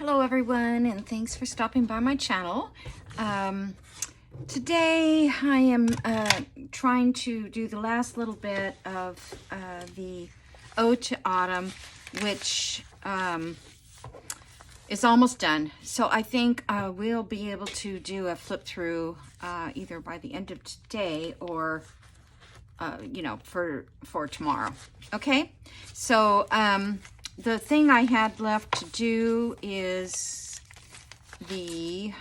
Hello everyone, and thanks for stopping by my channel. Today I am trying to do the last little bit of the Ode to Autumn, which is almost done. So I think we'll be able to do a flip through either by the end of today or for tomorrow. Okay, so the thing I had left to do is the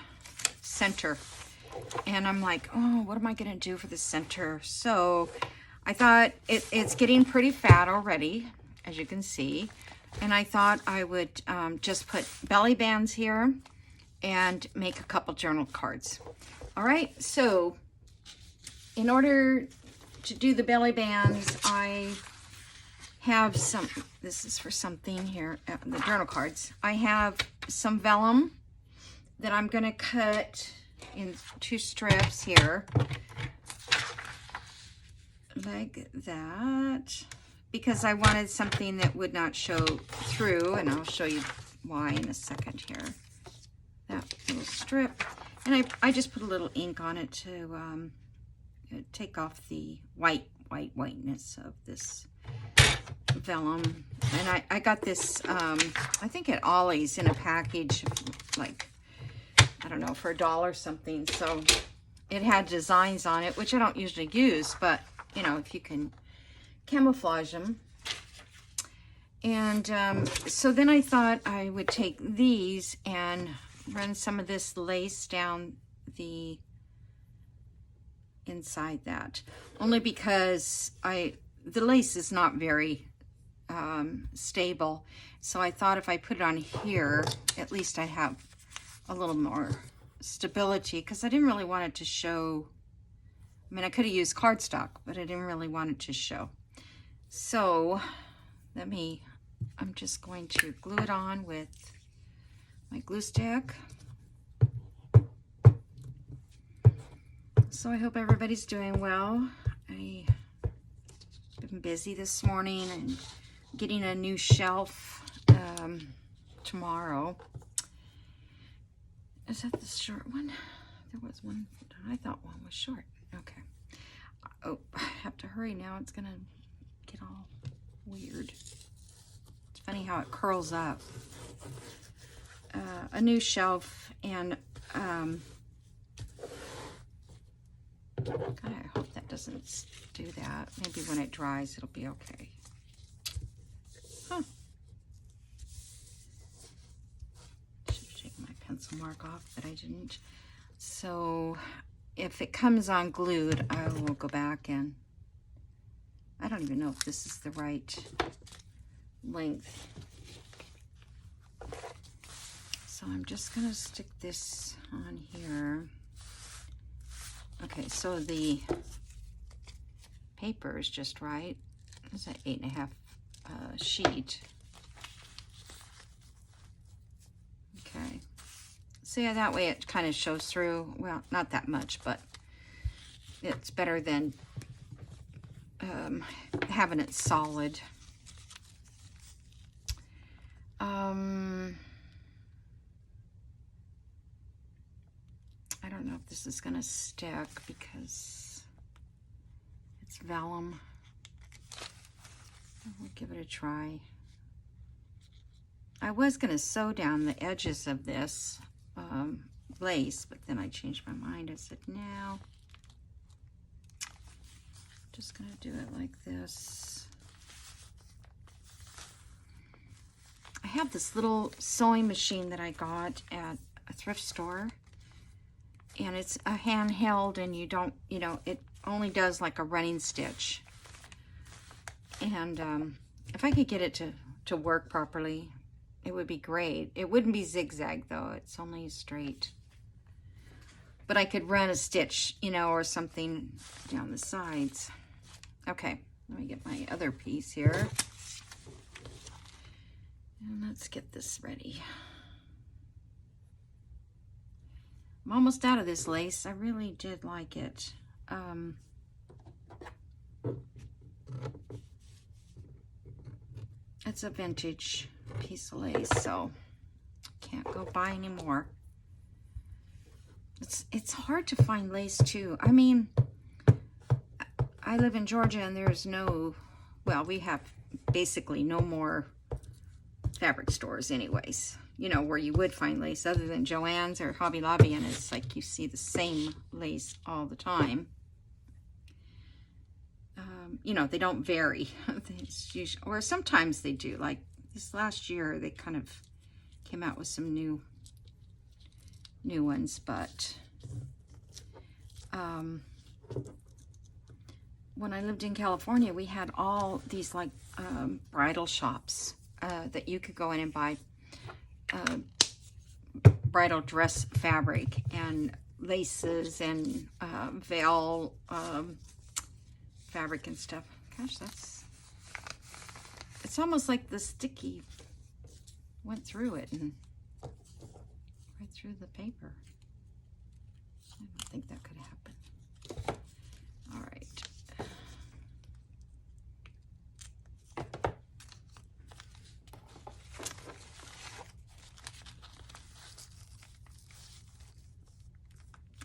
center, and I'm like, oh, what am I gonna do for the center? So I thought it's getting pretty fat already, as you can see, and I thought I would just put belly bands here and make a couple journal cards. All right, so in order to do the belly bands, I have some, this is for something here, the journal cards. I have some vellum that I'm going to cut in 2 strips here, like that, because I wanted something that would not show through, and I'll show you why in a second here. That little strip, and I just put a little ink on it to take off the whiteness of this vellum. And I got this I think at Ollie's in a package, like, I don't know, for $1 or something. So it had designs on it, which I don't usually use, but you know, if you can camouflage them. And so then I thought I would take these and run some of this lace down the inside that, only because the lace is not very stable, so I thought if I put it on here, at least I'd have a little more stability, because I didn't really want it to show. I mean, I could have used cardstock, but I didn't really want it to show. So I'm just going to glue it on with my glue stick. So I hope everybody's doing well. I've been busy this morning and getting a new shelf tomorrow. Is that the short one? There was one, I thought one was short. Okay. Oh, I have to hurry now. It's gonna get all weird. It's funny how it curls up. A new shelf, and God, I hope that doesn't do that. Maybe when it dries, it'll be okay. Huh. Should take my pencil mark off, but I didn't. So if it comes unglued, I will go back, and I don't even know if this is the right length. So I'm just gonna stick this on here. Okay, so the paper is just right. It's an 8.5 sheet. Okay, so yeah, that way it kind of shows through. Well, not that much, but it's better than having it solid. I don't know if this is gonna stick because it's vellum. We'll give it a try. I was gonna sew down the edges of this lace, but then I changed my mind. I said, no, just gonna do it like this. I have this little sewing machine that I got at a thrift store, and it's a handheld, and you don't, it only does like a running stitch. And if I could get it to work properly, it would be great. It wouldn't be zigzag though, it's only straight. But I could run a stitch, or something down the sides. Okay, let me get my other piece here. And let's get this ready. I'm almost out of this lace. I really did like it. It's a vintage piece of lace, so can't can't go buy anymore. It's hard to find lace too. I mean, I live in Georgia and there's no, well, we have basically no more fabric stores anyways, you know, where you would find lace other than Joann's or Hobby Lobby, and it's like you see the same lace all the time. You know, they don't vary. It's usually, or sometimes they do. Like this last year, they kind of came out with some new ones, but when I lived in California, we had all these like bridal shops that you could go in and buy bridal dress fabric and laces and veil fabric and stuff. Gosh, it's almost like the sticky went through it and right through the paper. I don't think that could happen. All right.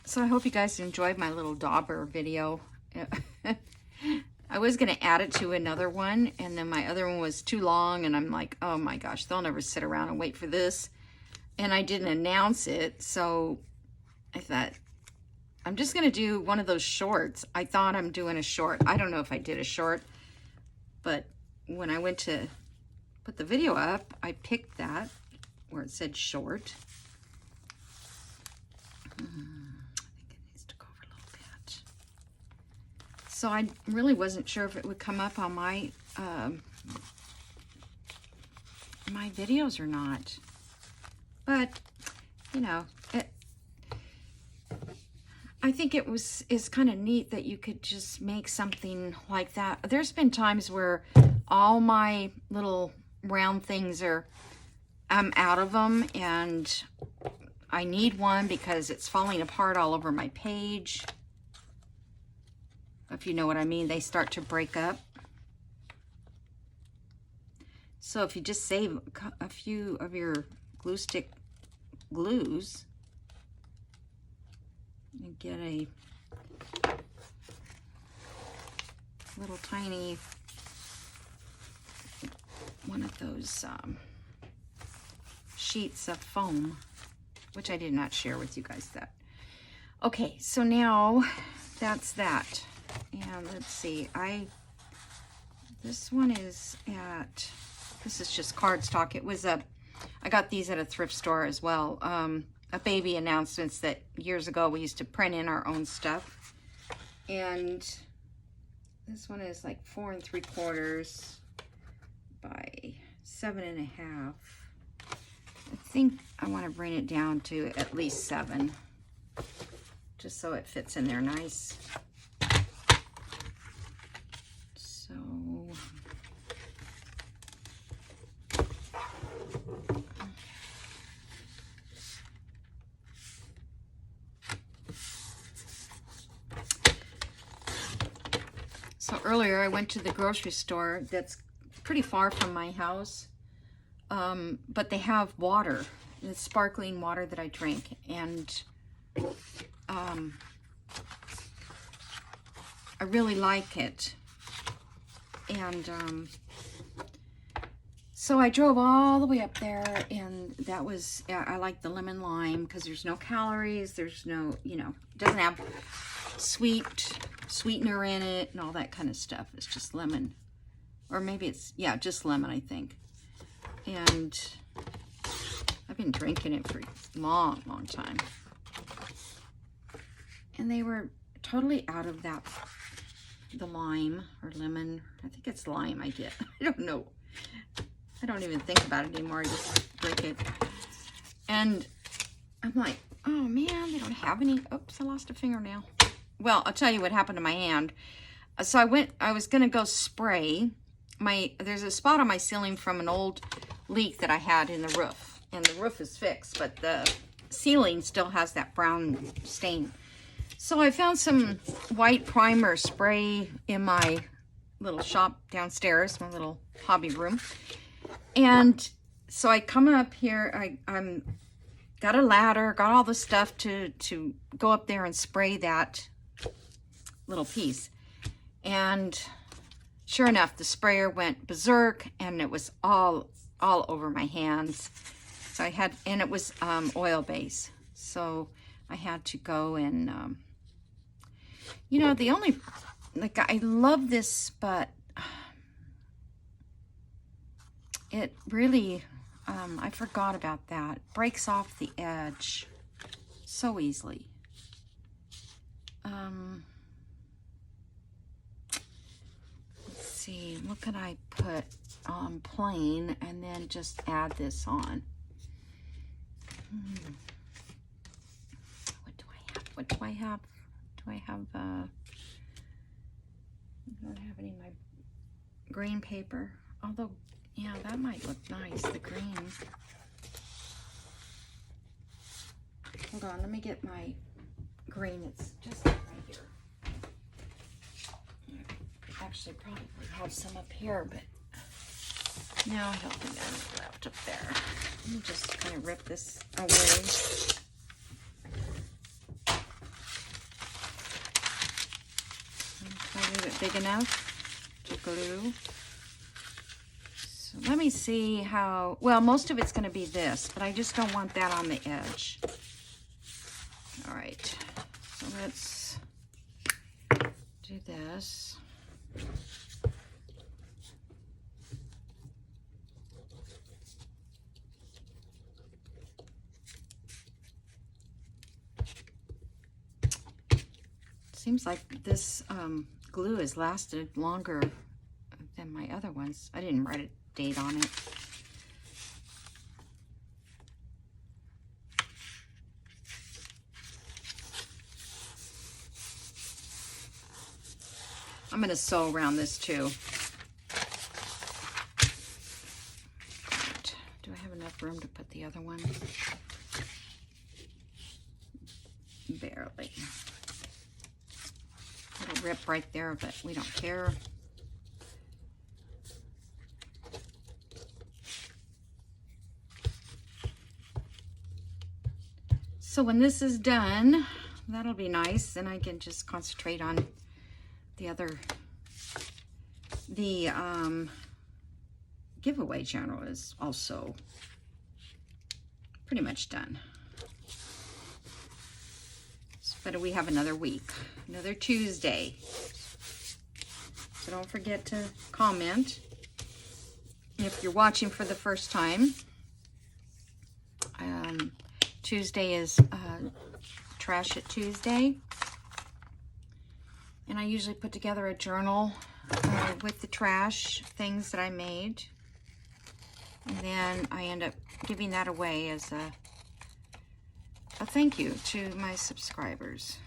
So I hope you guys enjoyed my little dauber video. I was going to add it to another one, and then my other one was too long, and I'm like, oh my gosh, they'll never sit around and wait for this. And I didn't announce it, so I thought, I'm just going to do one of those shorts. I thought I'm doing a short. I don't know if I did a short, but when I went to put the video up, I picked that where it said short. I think it needs to go over a little bit. So I really wasn't sure if it would come up on my my videos or not. But, you know, I think it's kind of neat that you could just make something like that. There's been times where all my little round things I'm out of them, and I need one because it's falling apart all over my page. If you know what I mean, they start to break up. So if you just save a few of your glue stick glues and get a little tiny one of those sheets of foam, which I did not share with you guys that. Okay, so now that's that. And let's see, this one is this is just cardstock. It was I got these at a thrift store as well. A baby announcements that years ago we used to print in our own stuff. And this one is like 4 3/4 by 7 1/2. I think I want to bring it down to at least 7, just so it fits in there nice. So earlier I went to the grocery store that's pretty far from my house, but they have water. It's sparkling water that I drink, and I really like it. And so I drove all the way up there, and that was, I like the lemon lime because there's no calories, there's no, you know, it doesn't have sweetener in it and all that kind of stuff. It's just lemon, or maybe it's, yeah, just lemon, I think. And I've been drinking it for a long time. And they were totally out of that, the lime or lemon. I think it's lime I get. I don't know. I don't even think about it anymore. I just drink it. And I'm like, oh man, they don't have any. Oops, I lost a fingernail. Well, I'll tell you what happened to my hand. So I was gonna go spray there's a spot on my ceiling from an old leak that I had in the roof. And the roof is fixed, but the ceiling still has that brown stain. So I found some white primer spray in my little shop downstairs, my little hobby room. And so I come up here, I'm got a ladder, got all the stuff to go up there and spray that little piece. And sure enough, the sprayer went berserk and it was all over my hands. So I had, and it was oil base. So I had to go and, you know, the only, like, I love this, but it really, I forgot about that. Breaks off the edge so easily. Let's see, what could I put on plain and then just add this on? What do I have? What do I have? Do I have, I don't have any of my green paper. Although, yeah, that might look nice, the green. Hold on, let me get my green. It's just right here. Actually, probably have some up here, but no, I don't think I have any left up there. Let me just kind of rip this away. Can I leave it big enough to glue? So let me see how, well, most of it's going to be this, but I just don't want that on the edge. All right, so let's do this. Seems like this glue has lasted longer than my other ones. I didn't write a date on it. I'm going to sew around this too. Right. Do I have enough room to put the other one? Barely. It'll rip right there, but we don't care. So when this is done, that'll be nice, and I can just concentrate on the other, the giveaway journal is also pretty much done. But we have another week, another Tuesday. So don't forget to comment if you're watching for the first time. Tuesday is Trash It Tuesday. And I usually put together a journal with the trash things that I made. And then I end up giving that away as a thank you to my subscribers.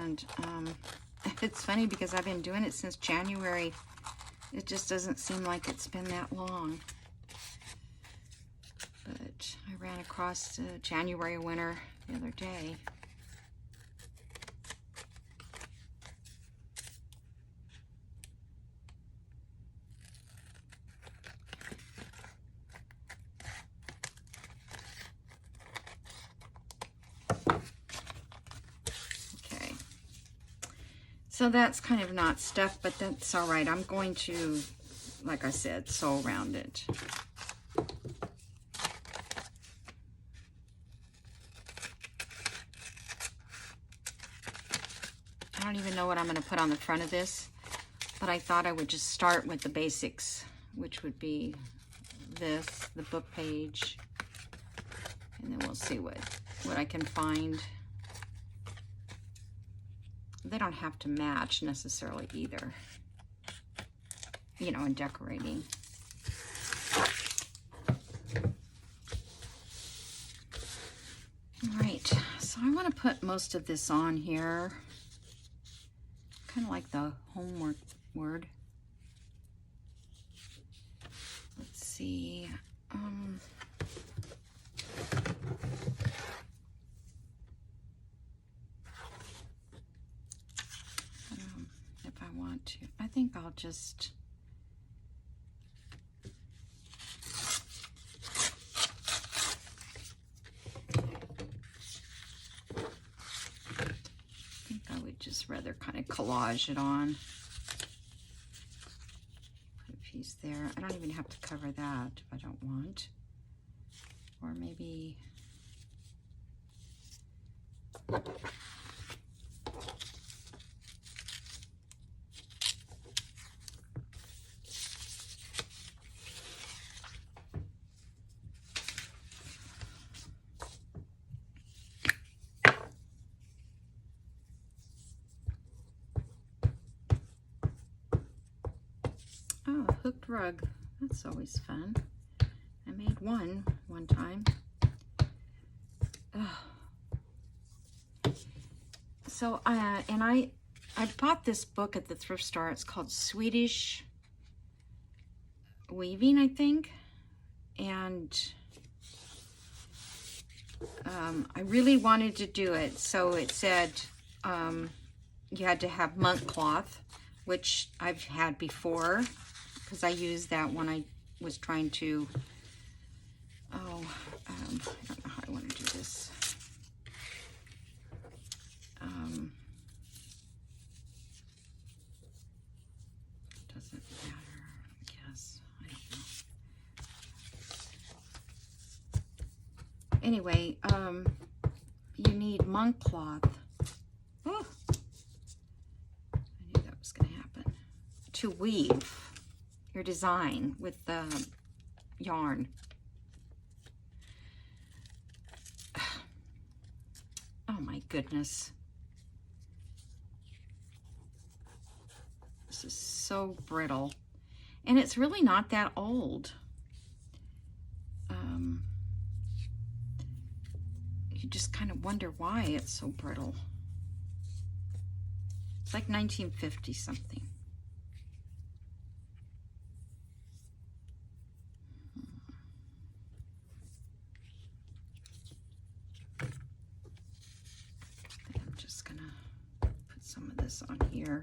And it's funny because I've been doing it since January. It just doesn't seem like it's been that long. But I ran across a January winner the other day. Okay. So that's kind of not stuff, but that's all right. I'm going to, like I said, sew around it. I don't even know what I'm going to put on the front of this, but I thought I would just start with the basics, which would be this, the book page, and then we'll see what I can find. They don't have to match necessarily either, you know, in decorating. All right, so I want to put most of this on here. Kind of like the homework word. Let's see. I don't know if I want to. I'll just... I think I would just rather kind of collage it on. Put a piece there. I don't even have to cover that if I don't want. Or maybe... Oh, a hooked rug. That's always fun. I made one time. Oh. So, and I bought this book at the thrift store. It's called Swedish Weaving, I think. And I really wanted to do it. So it said you had to have monk cloth, which I've had before, because I used that when I was trying to, I don't know how I want to do this. Doesn't matter, I guess. I don't know. Anyway, you need monk cloth. Oh, I knew that was going to happen. To weave your design with the yarn. Oh my goodness. This is so brittle. And it's really not that old. You just kind of wonder why it's so brittle. It's like 1950 something. I'm just gonna put some of this on here.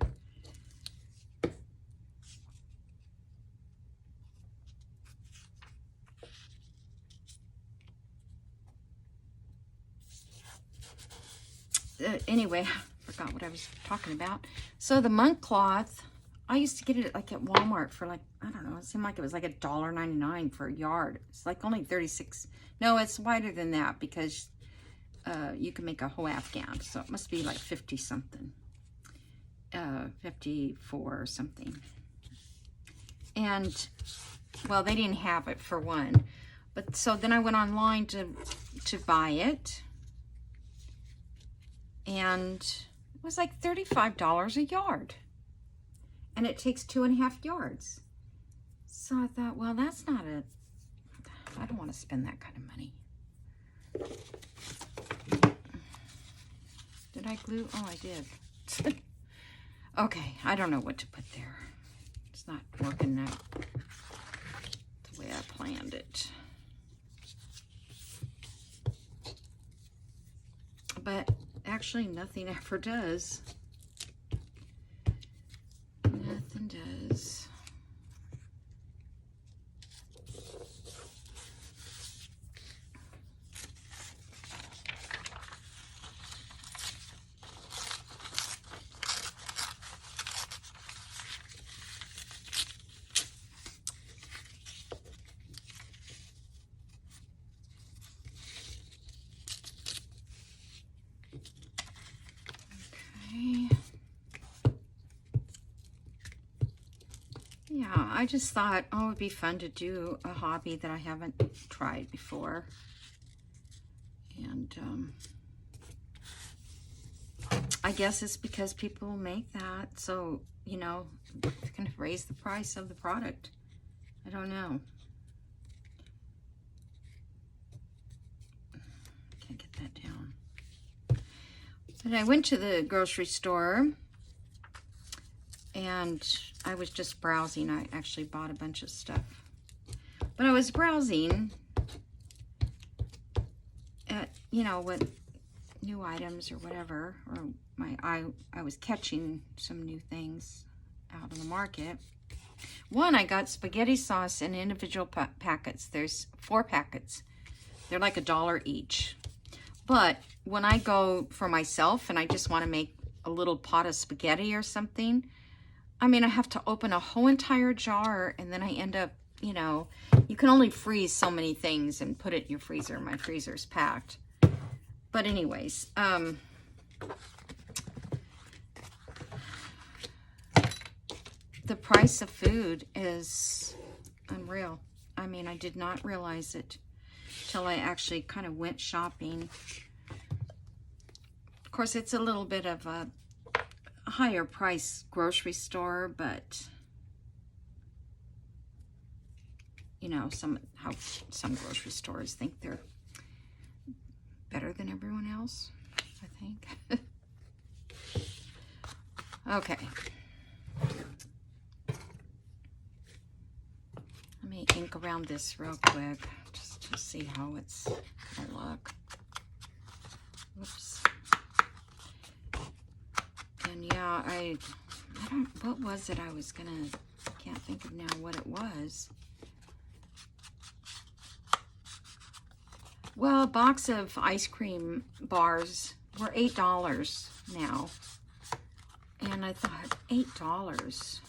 Anyway, I forgot what I was talking about. So the monk cloth, I used to get it like at Walmart for like, I don't know, it seemed like it was like $1.99 for a yard. It's like only 36. No, it's wider than that because you can make a whole Afghan. So it must be like 50 something. 54 or something. And, well, they didn't have it for one. But so then I went online to buy it. And it was like $35 a yard. And it takes 2.5 yards. So I thought, well, that's not it. I don't want to spend that kind of money. Did I glue? Oh, I did. Okay, I don't know what to put there. It's not working out the way I planned it. But actually, nothing ever does. Nothing does. Yeah, I just thought, oh, it'd be fun to do a hobby that I haven't tried before. And I guess it's because people make that, so, you know, it's going to raise the price of the product. I don't know. Can't get that down. But I went to the grocery store and I was just browsing. I actually bought a bunch of stuff. But I was browsing at, you know, what new items or whatever, or I was catching some new things. out on the market. One, I got spaghetti sauce in individual packets. There's 4 packets. They're like $1 each. But when I go for myself and I just want to make a little pot of spaghetti or something, I mean, I have to open a whole entire jar, and then I end up, you know, you can only freeze so many things and put it in your freezer. My freezer's packed. But anyways, the price of food is unreal. I mean, I did not realize it till I actually kind of went shopping. Of course, it's a little bit of a higher price grocery store, but you know, how some grocery stores think they're better than everyone else, I think. Okay. Let me ink around this real quick just to see how it's gonna look. Whoops. And yeah, I don't, what was it I was gonna, I can't think of now what it was. Well, a box of ice cream bars were $8 now. And I thought, $8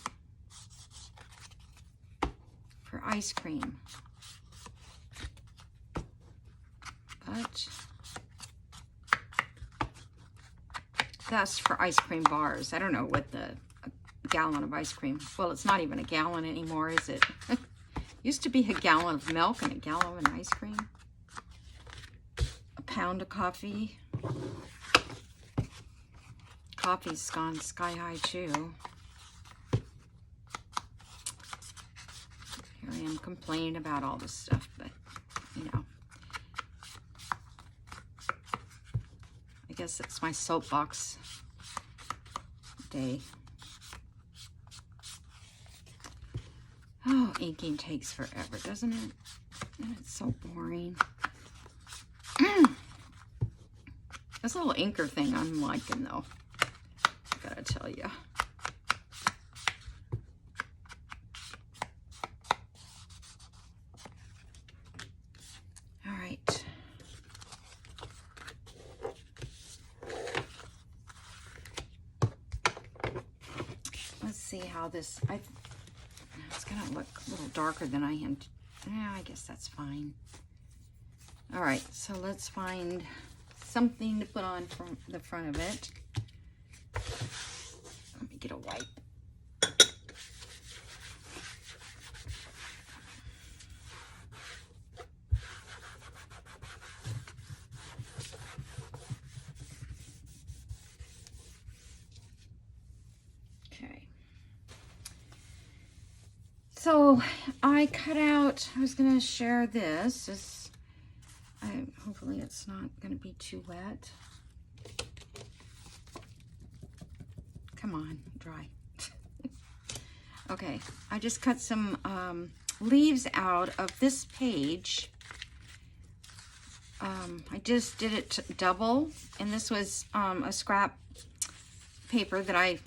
for ice cream. But that's for ice cream bars. I don't know what a gallon of ice cream. Well, it's not even a gallon anymore, is it? Used to be a gallon of milk and a gallon of ice cream. A pound of coffee. Coffee's gone sky high too. Here I am complaining about all this stuff, but you know, I guess it's my soapbox day. Oh, inking takes forever, doesn't it? And it's so boring. This little inker thing I'm liking though, I gotta tell you. All right. Let's see how this, it's gonna look a little darker than I am. Yeah, I guess that's fine. All right, so let's find something to put on from the front of it. Let me get a wipe. Okay. So I cut out, I was gonna share this. Hopefully it's not gonna be too wet. Come on, dry. Okay, I just cut some leaves out of this page. I just did it double, and this was a scrap paper that I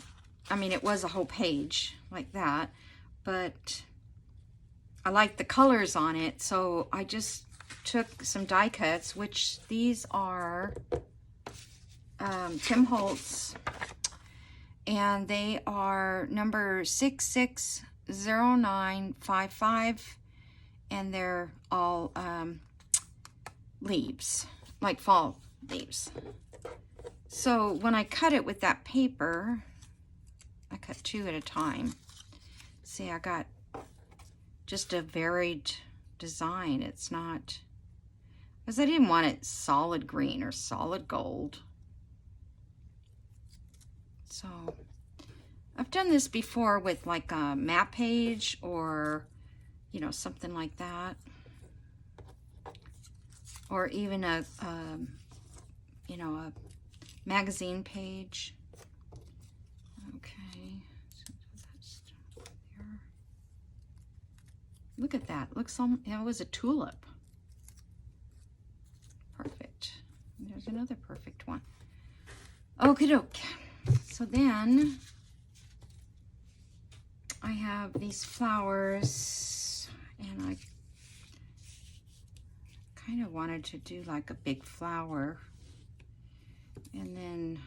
mean, it was a whole page like that, but I like the colors on it, so I just took some die cuts, which these are Tim Holtz, and they are number 660955, and they're all leaves, like fall leaves. So when I cut it with that paper, I cut 2 at a time. See, I got just a varied design. It's not, because I didn't want it solid green or solid gold. So I've done this before with like a map page or, you know, something like that. Or even a you know, a magazine page. Okay. So that's there. Look at that. Looks like it was a tulip. Perfect. There's another perfect one. Okie doke. So then I have these flowers, and I kind of wanted to do like a big flower, and then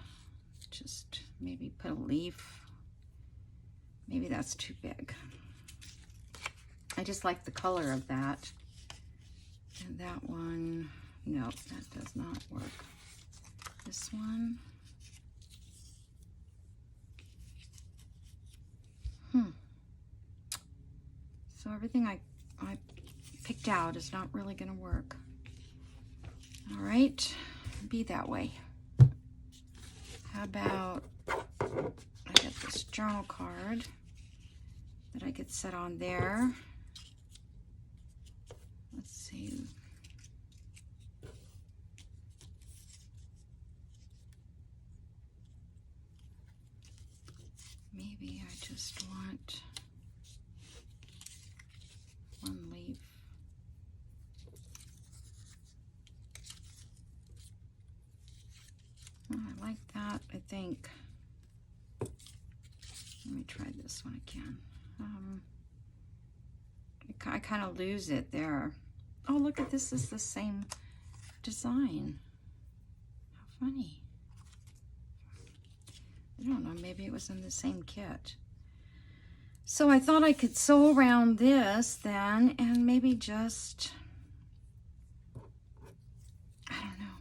just maybe put a leaf. Maybe that's too big. I just like the color of that. And that one, no, that does not work. This one. So everything I picked out is not really gonna work. All right, be that way. How about, I got this journal card that I could set on there. Let's see. Maybe I just want one leaf. Oh, I like that, I think. Let me try this one again. I kind of lose it there. Oh, look at this, is the same design. How funny. I don't know, maybe it was in the same kit. So I thought I could sew around this then, and maybe just, I don't know.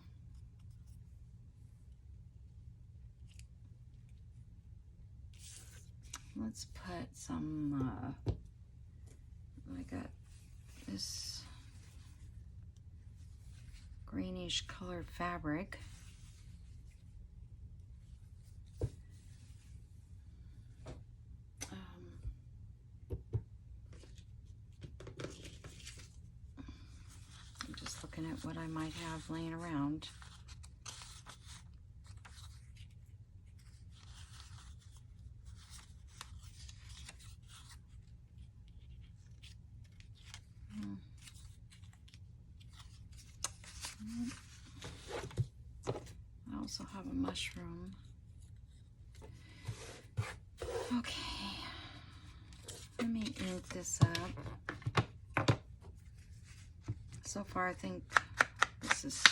Let's put some, I got this greenish colored fabric. I'm just looking at what I might have laying around. I also have a mushroom. Okay, let me ink this up. So far I think this is,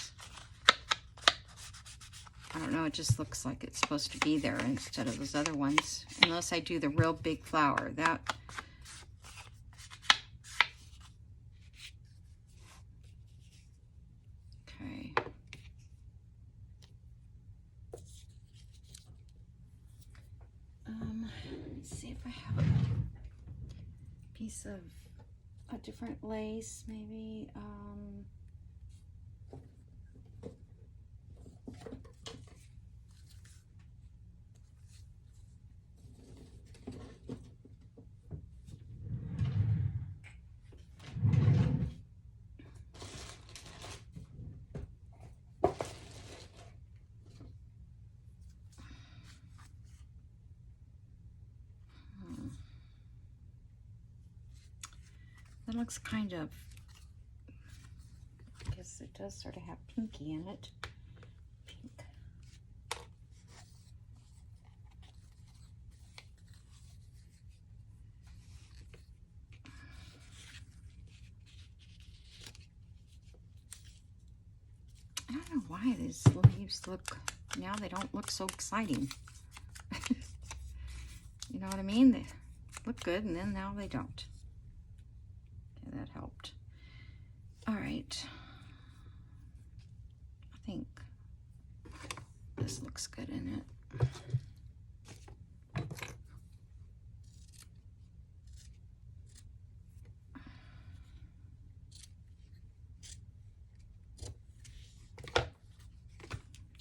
I don't know, it just looks like it's supposed to be there instead of those other ones, unless I do the real big flower. That, okay. Let's see if I have a piece of a different lace, maybe. That looks kind of, I guess it does sort of have pinky in it. Pink. I don't know why these leaves look, now they don't look so exciting. You know what I mean? They look good and then now they don't. Okay, that helped. All right. I think this looks good in it.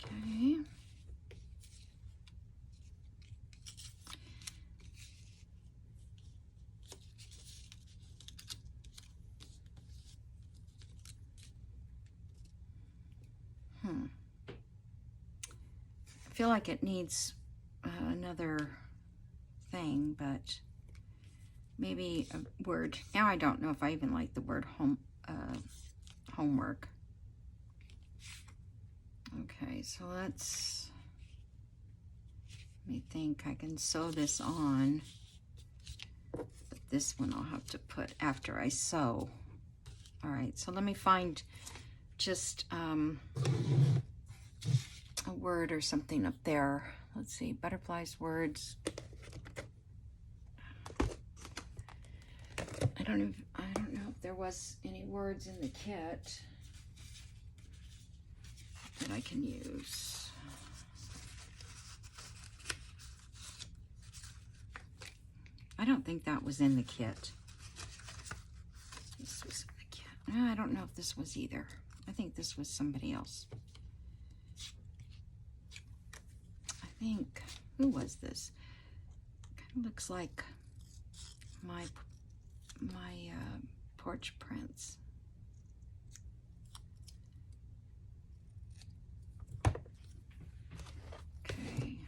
Okay. I feel like it needs another thing, but maybe a word. Now I don't know if I even like the word homework. Okay, so let me think. I can sew this on. But this one I'll have to put after I sew. All right, so let me find just a word or something up there. Let's see, butterflies, words. I don't know if there was any words in the kit that I can use. I don't think that was in the kit. This was in the kit. I don't know if this was either. I think this was somebody else. I think, who was this? Kind of looks like my porch prints. Okay.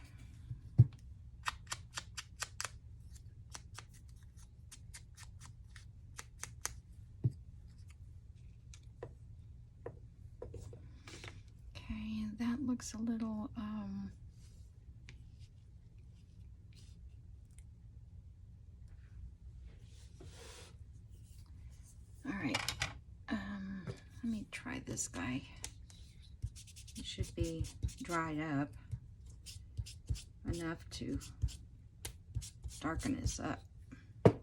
Okay, that looks a little all right. Let me try this guy. It should be dried up enough to darken this up. Okay.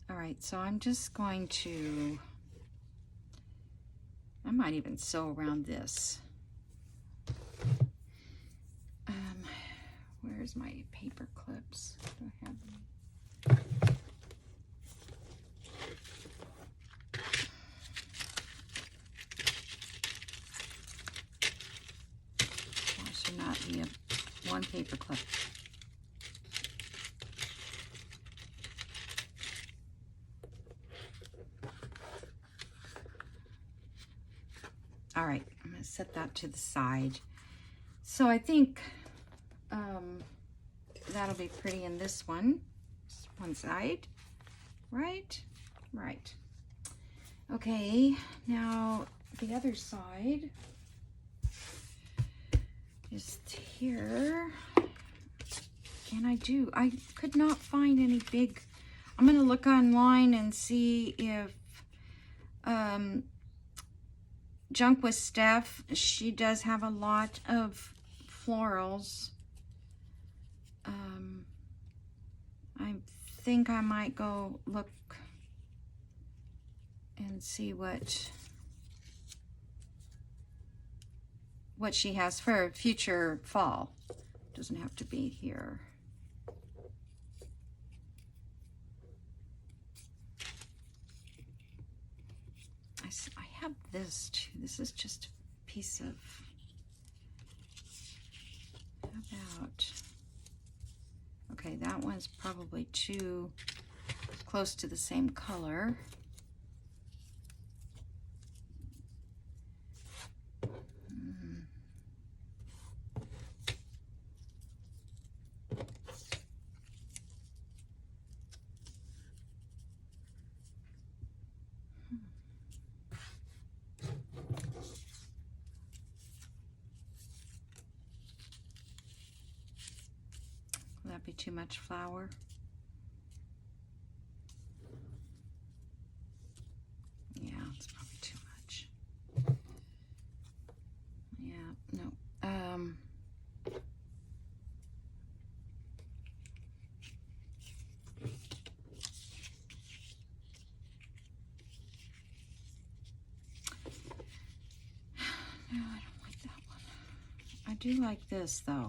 All right, so I'm just going to, I might even sew around this. Where's my paper clips? Do I have them? Why should not be one paper clip? All right, I'm going to set that to the side. So I think that'll be pretty in this one side, right? Right. Okay, now the other side is here. I could not find any big, I'm gonna look online and see if Junk with Steph, she does have a lot of florals. I think I might go look and see what she has for future fall. Doesn't have to be here. I have this too. This is just a piece of, how about, okay, that one's probably too close to the same color. Will that be too much flour? Yeah, it's probably too much. Yeah, no. No, I don't like that one. I do like this though.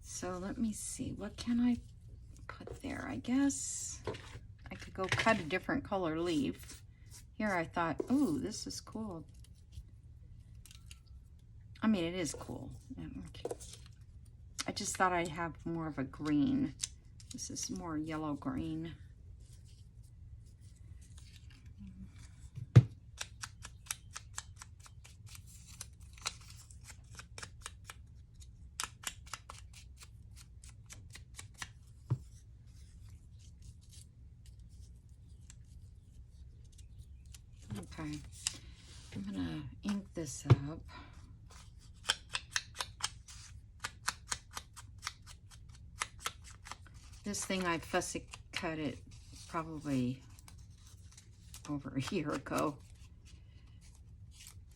So let me see, what can I put there? I guess I could go cut a different color leaf. Here I thought, ooh, this is cool. I mean, it is cool. I just thought I'd have more of a green. This is more yellow green. Okay, I'm gonna ink this up. This thing I fussy cut it probably over a year ago.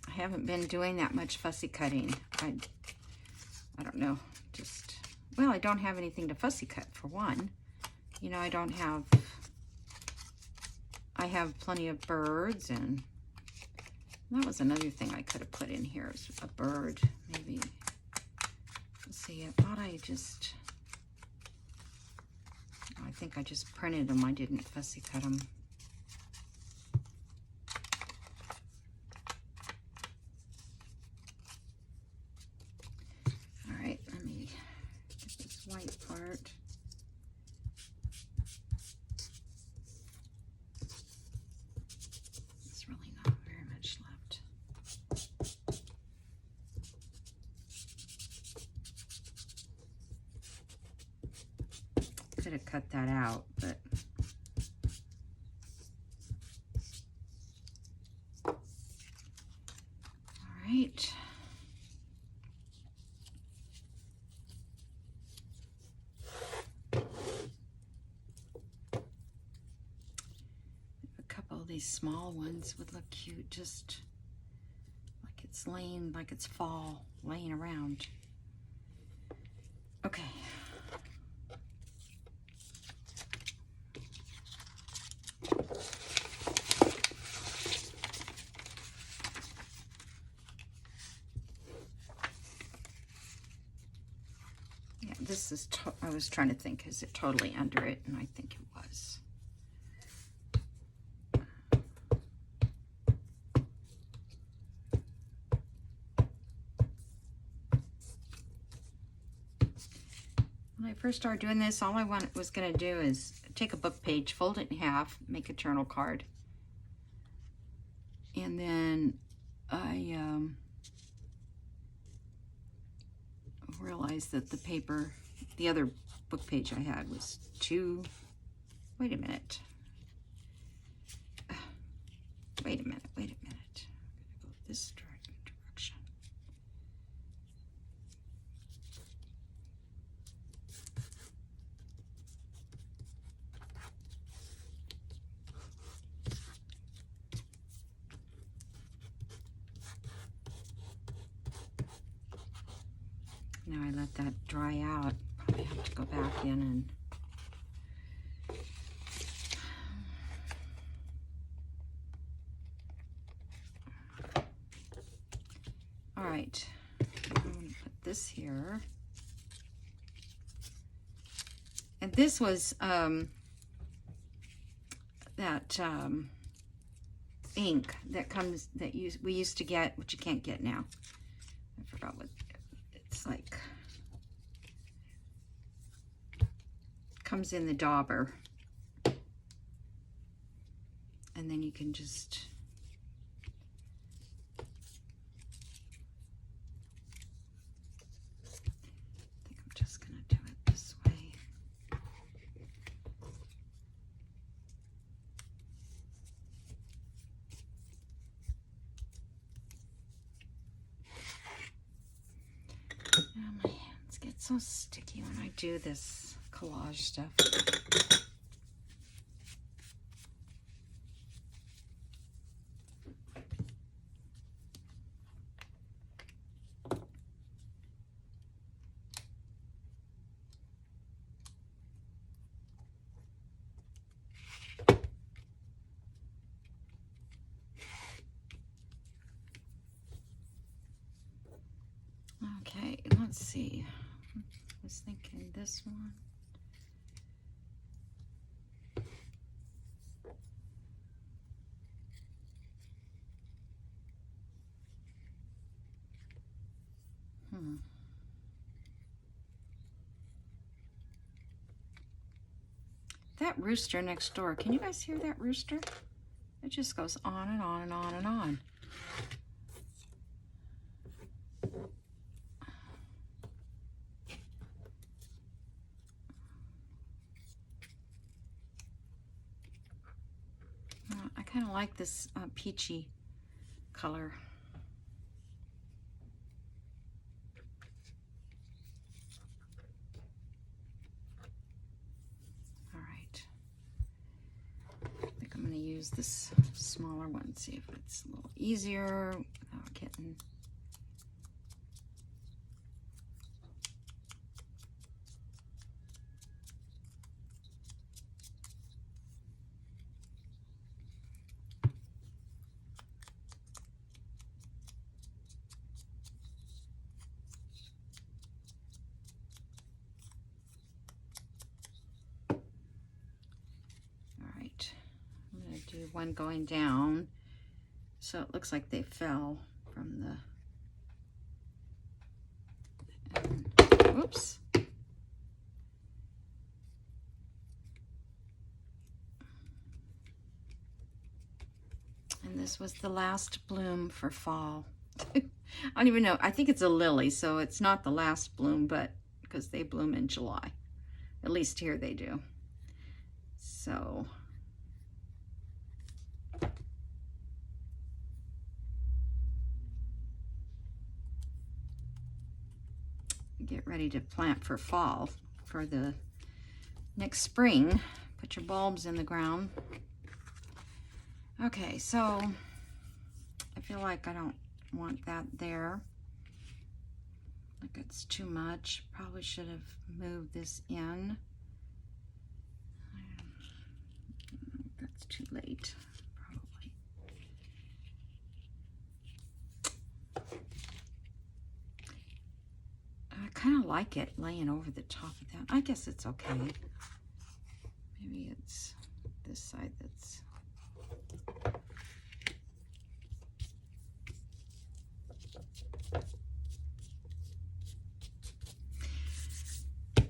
I haven't been doing that much fussy cutting. I don't know, just, well, I don't have anything to fussy cut for one. You know, I have plenty of birds, and that was another thing I could have put in here, is a bird, maybe. Let's see, I thought I think I just printed them. I didn't fussy cut them. All right, let me get this white part. There's really not very much left. Could have cut that out, but all right. A couple of these small ones would look cute, just like it's laying, like it's fall, laying around. Okay. This is, I was trying to think, is it totally under it? And I think it was. When I first started doing this, all I was going to do is take a book page, fold it in half, make a journal card. And then I realized that the paper, the other book page I had was too, wait a minute. Wait a minute. I'm gonna go this direction. Now I let that dry out. Probably have to go back in and all right. I'm going to put this here. And this was that ink that comes, that we used to get, which you can't get now. I forgot what it's like. Comes in the dauber, and then you can just just gonna do it this way. Now my hands get so sticky when I do this collage stuff. Okay, let's see. I was thinking this one. That rooster next door, can you guys hear that rooster? It just goes on and on and on and on. I kind of like this peachy color. use this smaller one, see if it's a little easier without getting... Do one going down, so it looks like they fell from the whoops. And this was the last bloom for fall. I don't even know, I think it's a lily, so it's not the last bloom, but because they bloom in July, at least here they do. So get ready to plant for fall. For the next spring, put your bulbs in the ground. Okay, so I feel like I don't want that there. Like it's too much. Probably should have moved this in. That's too late, probably. I kind of like it laying over the top of that. I guess it's okay. Maybe it's this side that's...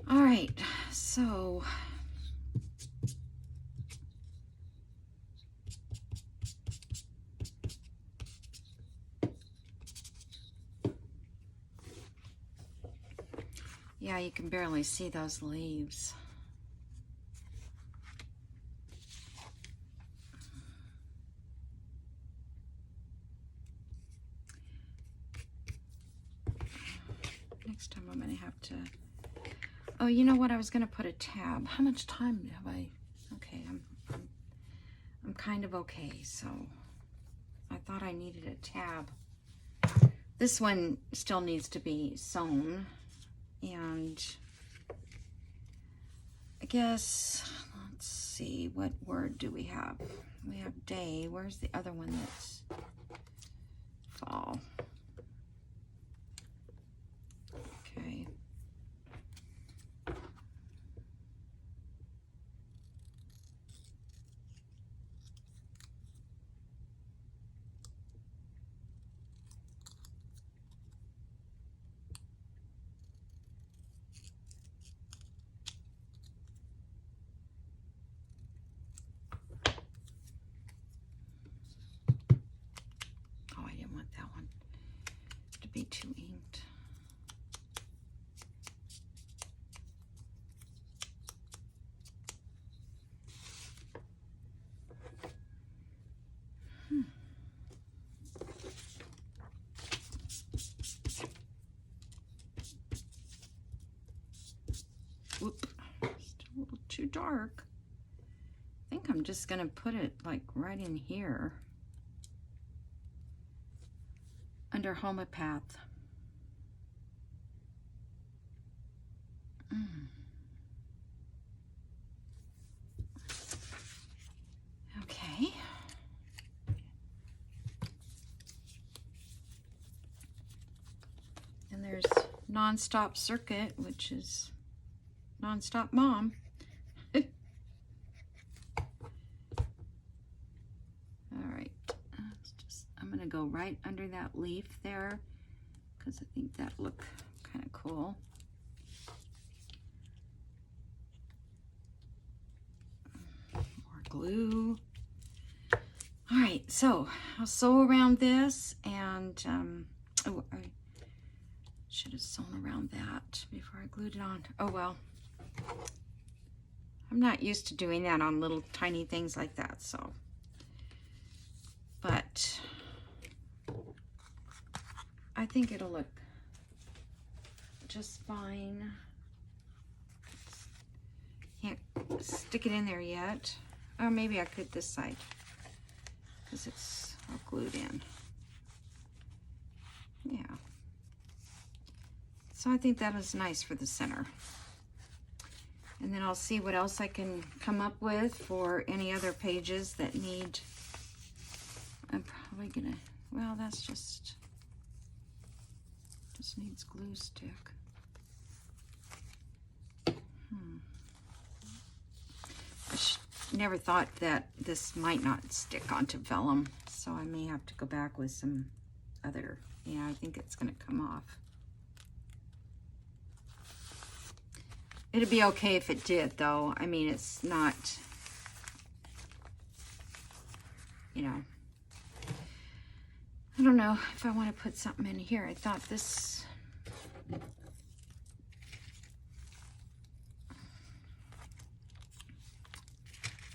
All right, so yeah, you can barely see those leaves. Next time I'm gonna have to... Oh, you know what? I was gonna put a tab. How much time have I? Okay, I'm kind of okay. So I thought I needed a tab. This one still needs to be sewn, and I guess let's see, what word do we have? We have day. Where's the other one that's fall? Okay. Oh, I didn't want that one to be too inked. Whoop, still a little too dark. I think I'm just gonna put it like right in here under Homopath. Okay. And there's Nonstop Circuit, which is Nonstop Mom. All right, I'm gonna go right under that leaf there because I think that look kind of cool. More glue. All right, so I'll sew around this, and oh, I should have sewn around that before I glued it on. Oh well. I'm not used to doing that on little tiny things like that, so. But I think it'll look just fine. Can't stick it in there yet. Or maybe I could this side. because it's all glued in. Yeah. So I think that is nice for the center. And then I'll see what else I can come up with for any other pages that need, I'm probably gonna, well, that's just needs glue stick. Never thought that this might not stick onto vellum, so I may have to go back with some other, yeah, I think it's gonna come off. It'd be okay if it did, though. I mean, it's not, you know, I don't know if I want to put something in here. I thought this,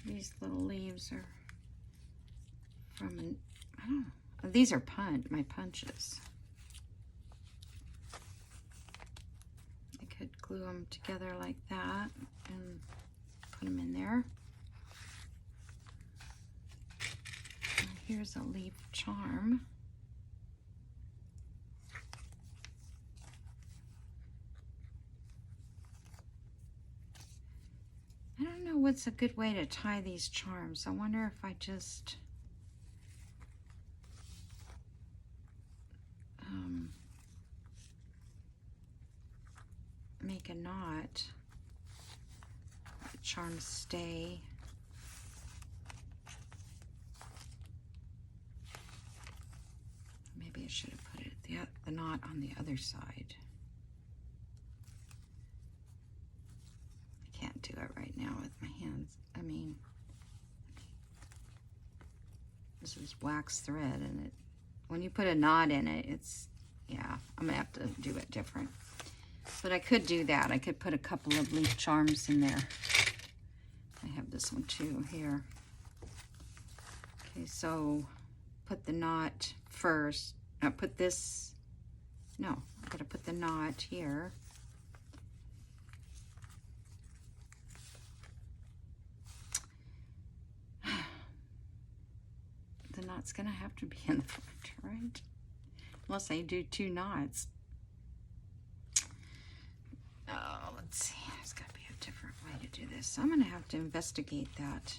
these little leaves are from, I don't know, these are my punches. I could glue them together like that and put them in there. And here's a leaf charm. I don't know what's a good way to tie these charms. I wonder if I just make a knot. The charms stay. Maybe I should have put it the knot on the other side. I can't do it right now with my hands. I mean, this is wax thread, and when you put a knot in it, it's, yeah, I'm gonna have to do it different. But I could do that. I could put a couple of leaf charms in there. I have this one too here. Okay, so put the knot first. I put this, no, I'm gonna put the knot here. The knot's gonna have to be in the front, right? Unless I do 2 knots. Oh, let's see. There's got to be a different way to do this. I'm going to have to investigate that.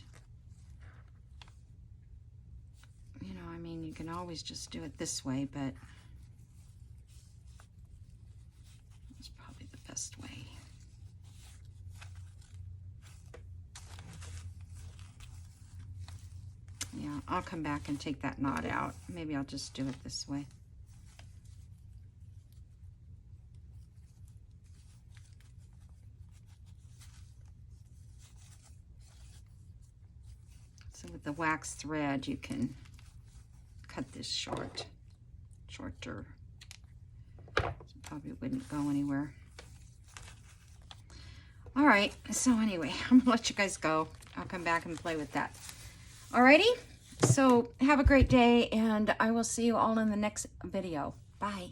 You know, I mean, you can always just do it this way, but it's probably the best way. Yeah, I'll come back and take that knot out. Maybe I'll just do it this way. So with the wax thread, you can cut this shorter. So probably wouldn't go anywhere. All right, so anyway, I'm gonna let you guys go. I'll come back and play with that. Alrighty, so have a great day, and I will see you all in the next video. Bye.